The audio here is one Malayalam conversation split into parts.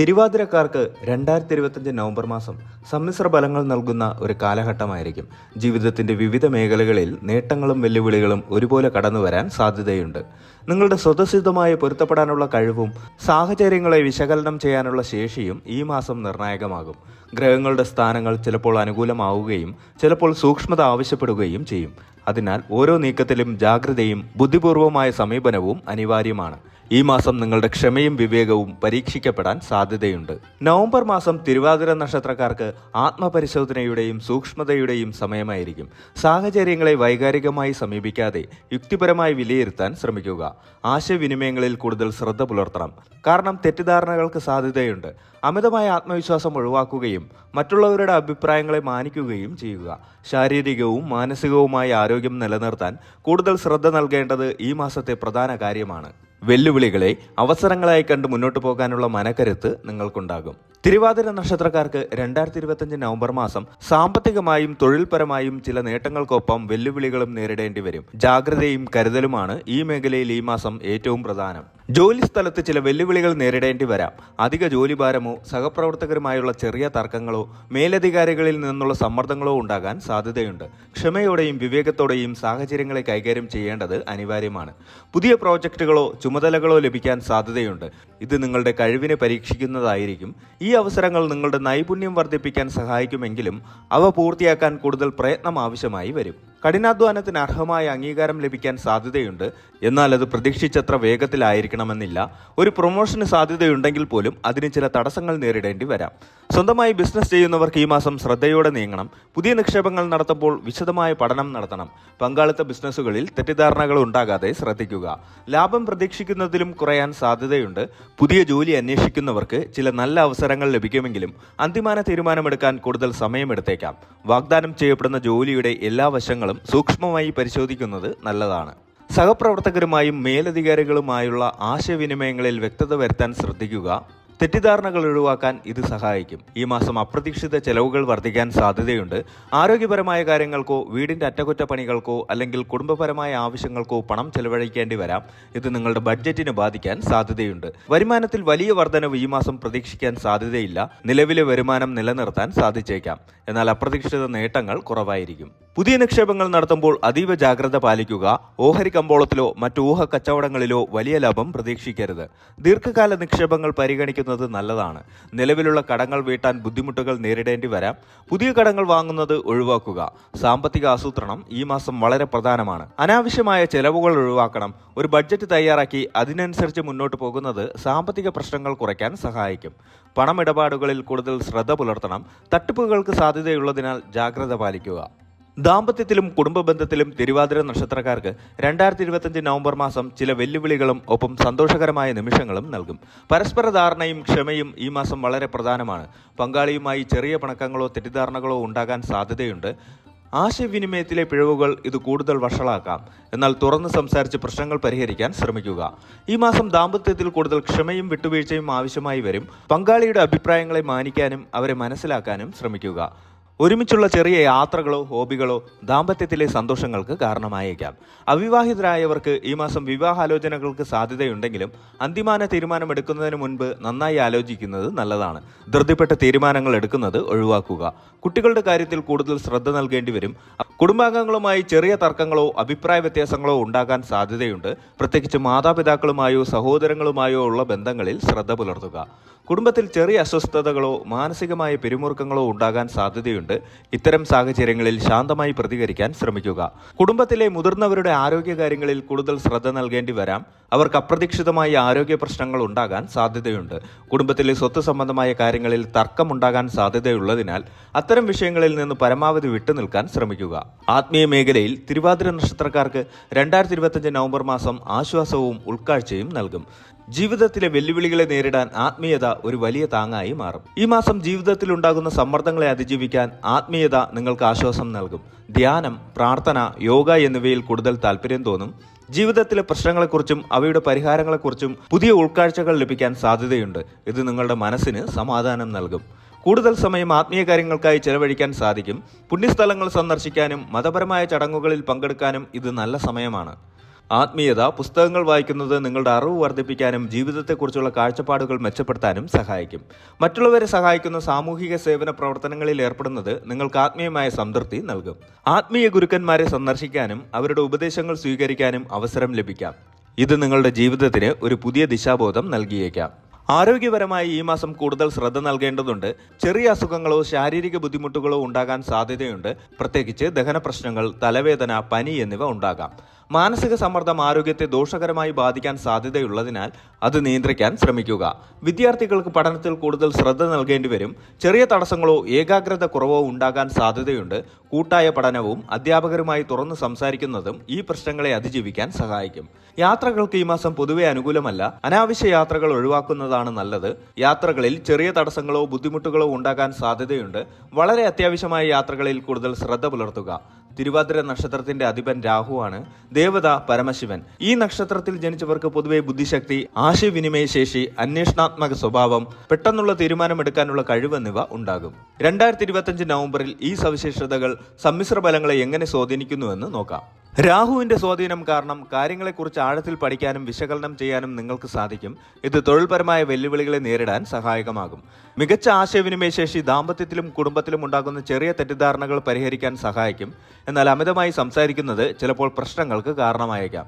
തിരുവാതിരക്കാർക്ക് 2025 നവംബർ മാസം സമ്മിശ്ര ഫലങ്ങൾ നൽകുന്ന ഒരു കാലഘട്ടമായിരിക്കും. ജീവിതത്തിന്റെ വിവിധ മേഖലകളിൽ നേട്ടങ്ങളും വെല്ലുവിളികളും ഒരുപോലെ കടന്നു വരാൻ സാധ്യതയുണ്ട്. നിങ്ങളുടെ സ്വതസിദ്ധമായി പൊരുത്തപ്പെടാനുള്ള കഴിവും സാഹചര്യങ്ങളെ വിശകലനം ചെയ്യാനുള്ള ശേഷിയും ഈ മാസം നിർണായകമാകും. ഗ്രഹങ്ങളുടെ സ്ഥാനങ്ങൾ ചിലപ്പോൾ അനുകൂലമാവുകയും ചിലപ്പോൾ സൂക്ഷ്മത ആവശ്യപ്പെടുകയും ചെയ്യും. അതിനാൽ ഓരോ നീക്കത്തിലും ജാഗ്രതയും ബുദ്ധിപൂർവമായ സമീപനവും അനിവാര്യമാണ്. ഈ മാസം നിങ്ങളുടെ ക്ഷമയും വിവേകവും പരീക്ഷിക്കപ്പെടാൻ സാധ്യതയുണ്ട്. നവംബർ മാസം തിരുവാതിര നക്ഷത്രക്കാർക്ക് ആത്മപരിശോധനയുടെയും സൂക്ഷ്മതയുടെയും സമയമായിരിക്കും. സാഹചര്യങ്ങളെ വൈകാരികമായി സമീപിക്കാതെ യുക്തിപരമായി വിലയിരുത്താൻ ശ്രമിക്കുക. ആശയവിനിമയങ്ങളിൽ കൂടുതൽ ശ്രദ്ധ പുലർത്തണം, കാരണം തെറ്റിദ്ധാരണകൾക്ക് സാധ്യതയുണ്ട്. അമിതമായ ആത്മവിശ്വാസം ഒഴിവാക്കുകയും മറ്റുള്ളവരുടെ അഭിപ്രായങ്ങളെ മാനിക്കുകയും ചെയ്യുക. ശാരീരികവും മാനസികവുമായ ആരോഗ്യം നിലനിർത്താൻ കൂടുതൽ ശ്രദ്ധ നൽകേണ്ടത് ഈ മാസത്തെ പ്രധാന കാര്യമാണ്. വെല്ലുവിളികളെ അവസരങ്ങളായി കണ്ട് മുന്നോട്ടു പോകാനുള്ള മനക്കരുത്ത് നിങ്ങൾക്കുണ്ടാകും. തിരുവാതിര നക്ഷത്രക്കാർക്ക് 2025 നവംബർ മാസം സാമ്പത്തികമായും തൊഴിൽപരമായും ചില നേട്ടങ്ങൾക്കൊപ്പം വെല്ലുവിളികളും നേരിടേണ്ടി വരും. ജാഗ്രതയും കരുതലുമാണ് ഈ മേഖലയിൽ ഈ മാസം ഏറ്റവും പ്രധാനം. ജോലി സ്ഥലത്ത് ചില വെല്ലുവിളികൾ നേരിടേണ്ടി വരാം. അധിക ജോലിഭാരമോ സഹപ്രവർത്തകരുമായുള്ള ചെറിയ തർക്കങ്ങളോ മേലധികാരികളിൽ നിന്നുള്ള സമ്മർദ്ദങ്ങളോ ഉണ്ടാകാൻ സാധ്യതയുണ്ട്. ക്ഷമയോടെയും വിവേകത്തോടെയും സാഹചര്യങ്ങളെ കൈകാര്യം ചെയ്യേണ്ടത് അനിവാര്യമാണ്. പുതിയ പ്രോജക്റ്റുകളോ ചുമതലകളോ ലഭിക്കാൻ സാധ്യതയുണ്ട്. ഇത് നിങ്ങളുടെ കഴിവിനെ പരീക്ഷിക്കുന്നതായിരിക്കും. ഈ അവസരങ്ങൾ നിങ്ങളുടെ നൈപുണ്യം വർദ്ധിപ്പിക്കാൻ സഹായിക്കുമെങ്കിലും അവ പൂർത്തിയാക്കാൻ കൂടുതൽ പ്രയത്നം ആവശ്യമായി വരും. കഠിനാധ്വാനത്തിന് അർഹമായ അംഗീകാരം ലഭിക്കാൻ സാധ്യതയുണ്ട്. എന്നാൽ അത് പ്രതീക്ഷിച്ചത്ര വേഗത്തിലായിരിക്കണമെന്നില്ല. ഒരു പ്രൊമോഷന് സാധ്യതയുണ്ടെങ്കിൽ പോലും അതിന് ചില തടസ്സങ്ങൾ നേരിടേണ്ടി വരാം. സ്വന്തമായി ബിസിനസ് ചെയ്യുന്നവർക്ക് ഈ മാസം ശ്രദ്ധയോടെ നീങ്ങണം. പുതിയ നിക്ഷേപങ്ങൾ നടത്തുമ്പോൾ വിശദമായ പഠനം നടത്തണം. പങ്കാളിത്ത ബിസിനസ്സുകളിൽ തെറ്റിദ്ധാരണകൾ ഉണ്ടാകാതെ ശ്രദ്ധിക്കുക. ലാഭം പ്രതീക്ഷിക്കുന്നതിലും കുറയാൻ സാധ്യതയുണ്ട്. പുതിയ ജോലി അന്വേഷിക്കുന്നവർക്ക് ചില നല്ല അവസരങ്ങൾ ലഭിക്കുമെങ്കിലും അന്തിമ തീരുമാനമെടുക്കാൻ കൂടുതൽ സമയമെടുത്തേക്കാം. വാഗ്ദാനം ചെയ്യപ്പെടുന്ന ജോലിയുടെ എല്ലാ വശങ്ങളും സൂക്ഷ്മമായി പരിശോധിക്കുന്നത് നല്ലതാണ്. സഹപ്രവർത്തകരുമായും മേലധികാരികളുമായുള്ള ആശയവിനിമയങ്ങളിൽ വ്യക്തത വരുത്താൻ ശ്രദ്ധിക്കുക. തെറ്റിദ്ധാരണകൾ ഒഴിവാക്കാൻ ഇത് സഹായിക്കും. ഈ മാസം അപ്രതീക്ഷിത ചെലവുകൾ വർദ്ധിക്കാൻ സാധ്യതയുണ്ട്. ആരോഗ്യപരമായ കാര്യങ്ങൾക്കോ വീടിന്റെ അറ്റകുറ്റപ്പണികൾക്കോ അല്ലെങ്കിൽ കുടുംബപരമായ ആവശ്യങ്ങൾക്കോ പണം ചെലവഴിക്കേണ്ടി വരാം. ഇത് നിങ്ങളുടെ ബഡ്ജറ്റിനെ ബാധിക്കാൻ സാധ്യതയുണ്ട്. വരുമാനത്തിൽ വലിയ വർധനവ് ഈ മാസം പ്രതീക്ഷിക്കാൻ സാധ്യതയില്ല. നിലവിലെ വരുമാനം നിലനിർത്താൻ സാധിച്ചേക്കാം, എന്നാൽ അപ്രതീക്ഷിത നേട്ടങ്ങൾ കുറവായിരിക്കും. പുതിയ നിക്ഷേപങ്ങൾ നടത്തുമ്പോൾ അതീവ ജാഗ്രത പാലിക്കുക. ഓഹരി കമ്പോളത്തിലോ മറ്റു ഊഹ കച്ചവടങ്ങളിലോ വലിയ ലാഭം പ്രതീക്ഷിക്കരുത്. ദീർഘകാല നിക്ഷേപങ്ങൾ പരിഗണിക്കുന്നത് നല്ലതാണ്. നിലവിലുള്ള കടങ്ങൾ വീട്ടാൻ ബുദ്ധിമുട്ടുകൾ നേരിടേണ്ടി വരാം. പുതിയ കടങ്ങൾ വാങ്ങുന്നത് ഒഴിവാക്കുക. സാമ്പത്തിക ആസൂത്രണം ഈ മാസം വളരെ പ്രധാനമാണ്. അനാവശ്യമായ ചെലവുകൾ ഒഴിവാക്കണം. ഒരു ബഡ്ജറ്റ് തയ്യാറാക്കി അതിനനുസരിച്ച് മുന്നോട്ട് പോകുന്നത് സാമ്പത്തിക പ്രശ്നങ്ങൾ കുറയ്ക്കാൻ സഹായിക്കും. പണമിടപാടുകളിൽ കൂടുതൽ ശ്രദ്ധ പുലർത്തണം. തട്ടിപ്പുകൾക്ക് സാധ്യതയുള്ളതിനാൽ ജാഗ്രത പാലിക്കുക. ദാമ്പത്യത്തിലും കുടുംബ ബന്ധത്തിലും തിരുവാതിര നക്ഷത്രക്കാർക്ക് 2025 നവംബർ മാസം ചില വെല്ലുവിളികളും ഒപ്പം സന്തോഷകരമായ നിമിഷങ്ങളും നൽകും. പരസ്പര ധാരണയും ക്ഷമയും ഈ മാസം വളരെ പ്രധാനമാണ്. പങ്കാളിയുമായി ചെറിയ പിണക്കങ്ങളോ തെറ്റിദ്ധാരണകളോ ഉണ്ടാകാൻ സാധ്യതയുണ്ട്. ആശയവിനിമയത്തിലെ പിഴവുകൾ ഇത് കൂടുതൽ വഷളാക്കാം. എന്നാൽ തുറന്ന് സംസാരിച്ച് പ്രശ്നങ്ങൾ പരിഹരിക്കാൻ ശ്രമിക്കുക. ഈ മാസം ദാമ്പത്യത്തിൽ കൂടുതൽ ക്ഷമയും വിട്ടുവീഴ്ചയും ആവശ്യമായി വരും. പങ്കാളിയുടെ അഭിപ്രായങ്ങളെ മാനിക്കാനും അവരെ മനസ്സിലാക്കാനും ശ്രമിക്കുക. ഒരുമിച്ചുള്ള ചെറിയ യാത്രകളോ ഹോബികളോ ദാമ്പത്യത്തിലെ സന്തോഷങ്ങൾക്ക് കാരണമായേക്കാം. അവിവാഹിതരായവർക്ക് ഈ മാസം വിവാഹാലോചനകൾക്ക് സാധ്യതയുണ്ടെങ്കിലും അന്തിമ തീരുമാനമെടുക്കുന്നതിന് മുൻപ് നന്നായി ആലോചിക്കുന്നത് നല്ലതാണ്. ധൃതിപ്പെട്ട തീരുമാനങ്ങൾ എടുക്കുന്നത് ഒഴിവാക്കുക. കുട്ടികളുടെ കാര്യത്തിൽ കൂടുതൽ ശ്രദ്ധ നൽകേണ്ടി വരും. കുടുംബാംഗങ്ങളുമായി ചെറിയ തർക്കങ്ങളോ അഭിപ്രായ വ്യത്യാസങ്ങളോ ഉണ്ടാകാൻ സാധ്യതയുണ്ട്. പ്രത്യേകിച്ച് മാതാപിതാക്കളുമായോ സഹോദരങ്ങളുമായോ ഉള്ള ബന്ധങ്ങളിൽ ശ്രദ്ധ പുലർത്തുക. കുടുംബത്തിൽ ചെറിയ അസ്വസ്ഥതകളോ മാനസികമായ പിരിമുറുക്കങ്ങളോ ഉണ്ടാകാൻ സാധ്യതയുണ്ട്. ഇത്തരം സാഹചര്യങ്ങളിൽ ശാന്തമായി പ്രതികരിക്കാൻ ശ്രമിക്കുക. കുടുംബത്തിലെ മുതിർന്നവരുടെ ആരോഗ്യകാര്യങ്ങളിൽ കൂടുതൽ ശ്രദ്ധ നൽകേണ്ടി വരാം. അവർക്ക് അപ്രതീക്ഷിതമായ ആരോഗ്യ പ്രശ്നങ്ങൾ ഉണ്ടാകാൻ സാധ്യതയുണ്ട്. കുടുംബത്തിലെ സ്വത്ത് സംബന്ധമായ കാര്യങ്ങളിൽ തർക്കമുണ്ടാകാൻ സാധ്യതയുള്ളതിനാൽ അത്തരം വിഷയങ്ങളിൽ നിന്ന് പരമാവധി വിട്ടുനിൽക്കാൻ ശ്രമിക്കുക. ആത്മീയ മേഖലയിൽ തിരുവാതിര നക്ഷത്രക്കാർക്ക് 2025 നവംബർ മാസം ആശ്വാസവും ഉൾക്കാഴ്ചയും നൽകും. ജീവിതത്തിലെ വെല്ലുവിളികളെ നേരിടാൻ ആത്മീയത ഒരു വലിയ താങ്ങായി മാറും. ഈ മാസം ജീവിതത്തിൽ ഉണ്ടാകുന്ന സമ്മർദ്ദങ്ങളെ അതിജീവിക്കാൻ ആത്മീയത നിങ്ങൾക്ക് ആശ്വാസം നൽകും. ധ്യാനം, പ്രാർത്ഥന, യോഗ എന്നിവയിൽ കൂടുതൽ താല്പര്യം തോന്നും. ജീവിതത്തിലെ പ്രശ്നങ്ങളെക്കുറിച്ചും അവയുടെ പരിഹാരങ്ങളെക്കുറിച്ചും പുതിയ ഉൾക്കാഴ്ചകൾ ലഭിക്കാൻ സാധ്യതയുണ്ട്. ഇത് നിങ്ങളുടെ മനസ്സിന് സമാധാനം നൽകും. കൂടുതൽ സമയം ആത്മീയ കാര്യങ്ങൾക്കായി ചെലവഴിക്കാൻ സാധിക്കും. പുണ്യസ്ഥലങ്ങൾ സന്ദർശിക്കാനും മതപരമായ ചടങ്ങുകളിൽ പങ്കെടുക്കാനും ഇത് നല്ല സമയമാണ്. ആത്മീയത, പുസ്തകങ്ങൾ വായിക്കുന്നത് നിങ്ങളുടെ അറിവ് വർദ്ധിപ്പിക്കാനും ജീവിതത്തെക്കുറിച്ചുള്ള കാഴ്ചപ്പാടുകൾ മെച്ചപ്പെടുത്താനും സഹായിക്കും. മറ്റുള്ളവരെ സഹായിക്കുന്ന സാമൂഹിക സേവന പ്രവർത്തനങ്ങളിൽ ഏർപ്പെടുന്നത് നിങ്ങൾക്ക് ആത്മീയമായ സംതൃപ്തി നൽകും. ആത്മീയ ഗുരുക്കന്മാരെ സന്ദർശിക്കാനും അവരുടെ ഉപദേശങ്ങൾ സ്വീകരിക്കാനും അവസരം ലഭിക്കാം. ഇത് നിങ്ങളുടെ ജീവിതത്തിന് ഒരു പുതിയ ദിശാബോധം നൽകിയേക്കാം. ആരോഗ്യപരമായി ഈ മാസം കൂടുതൽ ശ്രദ്ധ നൽകേണ്ടതുണ്ട്. ചെറിയ അസുഖങ്ങളോ ശാരീരിക ബുദ്ധിമുട്ടുകളോ ഉണ്ടാകാൻ സാധ്യതയുണ്ട്. പ്രത്യേകിച്ച് ദഹന പ്രശ്നങ്ങൾ, തലവേദന, പനി എന്നിവ ഉണ്ടാകാം. മാനസിക സമ്മർദ്ദം ആരോഗ്യത്തെ ദോഷകരമായി ബാധിക്കാൻ സാധ്യതയുള്ളതിനാൽ അത് നിയന്ത്രിക്കാൻ ശ്രമിക്കുക. വിദ്യാർത്ഥികൾക്ക് പഠനത്തിൽ കൂടുതൽ ശ്രദ്ധ നൽകേണ്ടി വരും. ചെറിയ തടസ്സങ്ങളോ ഏകാഗ്രത കുറവോ ഉണ്ടാകാൻ സാധ്യതയുണ്ട്. കൂട്ടായ പഠനവും അധ്യാപകരുമായി തുറന്നു സംസാരിക്കുന്നതും ഈ പ്രശ്നങ്ങളെ അതിജീവിക്കാൻ സഹായിക്കും. യാത്രകൾക്ക് ഈ മാസം പൊതുവെ അനുകൂലമല്ല. അനാവശ്യ യാത്രകൾ ഒഴിവാക്കുന്നതാണ് നല്ലത്. യാത്രകളിൽ ചെറിയ തടസ്സങ്ങളോ ബുദ്ധിമുട്ടുകളോ ഉണ്ടാകാൻ സാധ്യതയുണ്ട്. വളരെ അത്യാവശ്യമായ യാത്രകളിൽ കൂടുതൽ ശ്രദ്ധ പുലർത്തുക. തിരുവാതിര നക്ഷത്രത്തിന്റെ അധിപൻ രാഹുവാണ്. ദേവത പരമശിവൻ. ഈ നക്ഷത്രത്തിൽ ജനിച്ചവർക്ക് പൊതുവെ ബുദ്ധിശക്തി, ആശയവിനിമയ ശേഷി, അന്വേഷണാത്മക സ്വഭാവം, പെട്ടെന്നുള്ള തീരുമാനമെടുക്കാനുള്ള കഴിവ് എന്നിവ ഉണ്ടാകും. 2025 നവംബറിൽ ഈ സവിശേഷതകൾ സമ്മിശ്ര ഫലങ്ങളെ എങ്ങനെ സ്വാധീനിക്കുന്നുവെന്ന് നോക്കാം. രാഹുവിന്റെ സ്വാധീനം കാരണം കാര്യങ്ങളെക്കുറിച്ച് ആഴത്തിൽ പഠിക്കാനും വിശകലനം ചെയ്യാനും നിങ്ങൾക്ക് സാധിക്കും. ഇത് തൊഴിൽപരമായ വെല്ലുവിളികളെ നേരിടാൻ സഹായകമാകും. മികച്ച ആശയവിനിമയ ശേഷി ദാമ്പത്യത്തിലും കുടുംബത്തിലും ഉണ്ടാകുന്ന ചെറിയ തെറ്റിദ്ധാരണകൾ പരിഹരിക്കാൻ സഹായിക്കും. എന്നാൽ അമിതമായി സംസാരിക്കുന്നത് ചിലപ്പോൾ പ്രശ്നങ്ങൾക്ക് കാരണമായേക്കാം.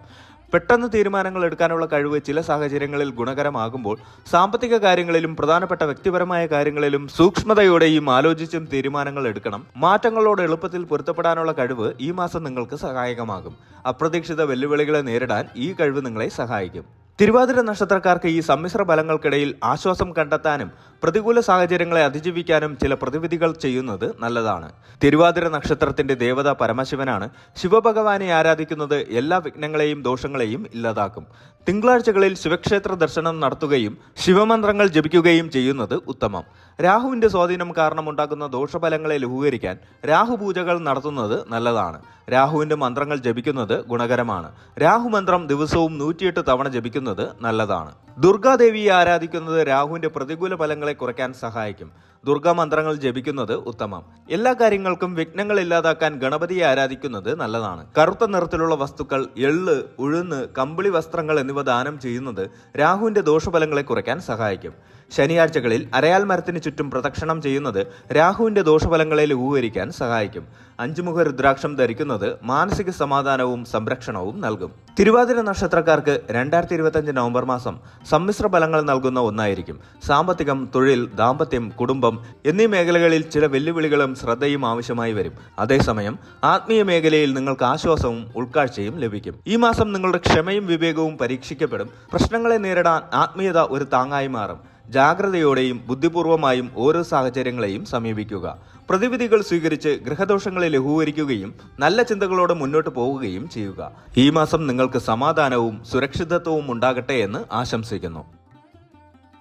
പെട്ടെന്ന് തീരുമാനങ്ങൾ എടുക്കാനുള്ള കഴിവ് ചില സാഹചര്യങ്ങളിൽ ഗുണകരമാകുമ്പോൾ സാമ്പത്തിക കാര്യങ്ങളിലും പ്രധാനപ്പെട്ട വ്യക്തിപരമായ കാര്യങ്ങളിലും സൂക്ഷ്മതയോടെയും ആലോചിച്ചും തീരുമാനങ്ങൾ എടുക്കണം. മാറ്റങ്ങളോട് എളുപ്പത്തിൽ പൊരുത്തപ്പെടാനുള്ള കഴിവ് ഈ മാസം നിങ്ങൾക്ക് സഹായകമാകും. അപ്രതീക്ഷിത വെല്ലുവിളികളെ നേരിടാൻ ഈ കഴിവ് നിങ്ങളെ സഹായിക്കും. തിരുവാതിര നക്ഷത്രക്കാർക്ക് ഈ സമ്മിശ്ര ഫലങ്ങൾക്കിടയിൽ ആശ്വാസം കണ്ടെത്താനും പ്രതികൂല സാഹചര്യങ്ങളെ അതിജീവിക്കാനും ചില പ്രതിവിധികൾ ചെയ്യുന്നത് നല്ലതാണ്. തിരുവാതിര നക്ഷത്രത്തിന്റെ ദേവത പരമശിവനാണ്. ശിവഭഗവാനെ ആരാധിക്കുന്നത് എല്ലാ വിഘ്നങ്ങളെയും ദോഷങ്ങളെയും ഇല്ലാതാക്കും. തിങ്കളാഴ്ചകളിൽ ശിവക്ഷേത്ര ദർശനം നടത്തുകയും ശിവമന്ത്രങ്ങൾ ജപിക്കുകയും ചെയ്യുന്നത് ഉത്തമം. രാഹുവിന്റെ സ്വാധീനം കാരണമുണ്ടാകുന്ന ദോഷഫലങ്ങളെ ലഘൂകരിക്കാൻ രാഹുപൂജകൾ നടത്തുന്നത് നല്ലതാണ്. രാഹുവിന്റെ മന്ത്രങ്ങൾ ജപിക്കുന്നത് ഗുണകരമാണ്. രാഹുമന്ത്രം ദിവസവും 108 തവണ ജപിക്കുന്നത് നല്ലതാണ്. ദുർഗാദേവിയെ ആരാധിക്കുന്നത് രാഹുവിന്റെ പ്രതികൂല ഫലങ്ങളെ കുറയ്ക്കാൻ സഹായിക്കും. ദുർഗാമന്ത്രങ്ങൾ ജപിക്കുന്നത് ഉത്തമം. എല്ലാ കാര്യങ്ങൾക്കും വിഘ്നങ്ങൾ ഇല്ലാതാക്കാൻ ഗണപതിയെ ആരാധിക്കുന്നത് നല്ലതാണ്. കറുത്ത നിറത്തിലുള്ള വസ്തുക്കൾ, എള്ള്, ഉഴുന്ന്, കമ്പിളി വസ്ത്രങ്ങൾ എന്നിവ ദാനം ചെയ്യുന്നത് രാഹുവിന്റെ ദോഷഫലങ്ങളെ കുറയ്ക്കാൻ സഹായിക്കും. ശനിയാഴ്ചകളിൽ അരയാൽ മരത്തിന് ചുറ്റും പ്രദക്ഷിണം ചെയ്യുന്നത് രാഹുവിന്റെ ദോഷഫലങ്ങളെ ലഘൂകരിക്കാൻ സഹായിക്കും. 5 മുഖ രുദ്രാക്ഷം ധരിക്കുന്നത് മാനസിക സമാധാനവും സംരക്ഷണവും നൽകും. തിരുവാതിര നക്ഷത്രക്കാർക്ക് 2025 നവംബർ മാസം സമ്മിശ്ര ഫലങ്ങൾ നൽകുന്ന ഒന്നായിരിക്കും. സാമ്പത്തികം, തൊഴിൽ, ദാമ്പത്യം, കുടുംബം എന്നീ മേഖലകളിൽ ചില വെല്ലുവിളികളും ശ്രദ്ധയും ആവശ്യമായി വരും. അതേസമയം ആത്മീയ മേഖലയിൽ നിങ്ങൾക്ക് ആശ്വാസവും ഉൾക്കാഴ്ചയും ലഭിക്കും. ഈ മാസം നിങ്ങളുടെ ക്ഷമയും വിവേകവും പരീക്ഷിക്കപ്പെടും. പ്രശ്നങ്ങളെ നേരിടാൻ ആത്മീയത ഒരു താങ്ങായി മാറും. ജാഗ്രതയോടെയും ബുദ്ധിപൂർവമായും ഓരോ സാഹചര്യങ്ങളെയും സമീപിക്കുക. പ്രതിവിധികൾ സ്വീകരിച്ച് ഗ്രഹദോഷങ്ങളെ ലഘൂകരിക്കുകയും നല്ല ചിന്തകളോടെ മുന്നോട്ട് പോവുകയും ചെയ്യുക. ഈ മാസം നിങ്ങൾക്ക് സമാധാനവും സുരക്ഷിതത്വവും ഉണ്ടാകട്ടെ എന്ന് ആശംസിക്കുന്നു.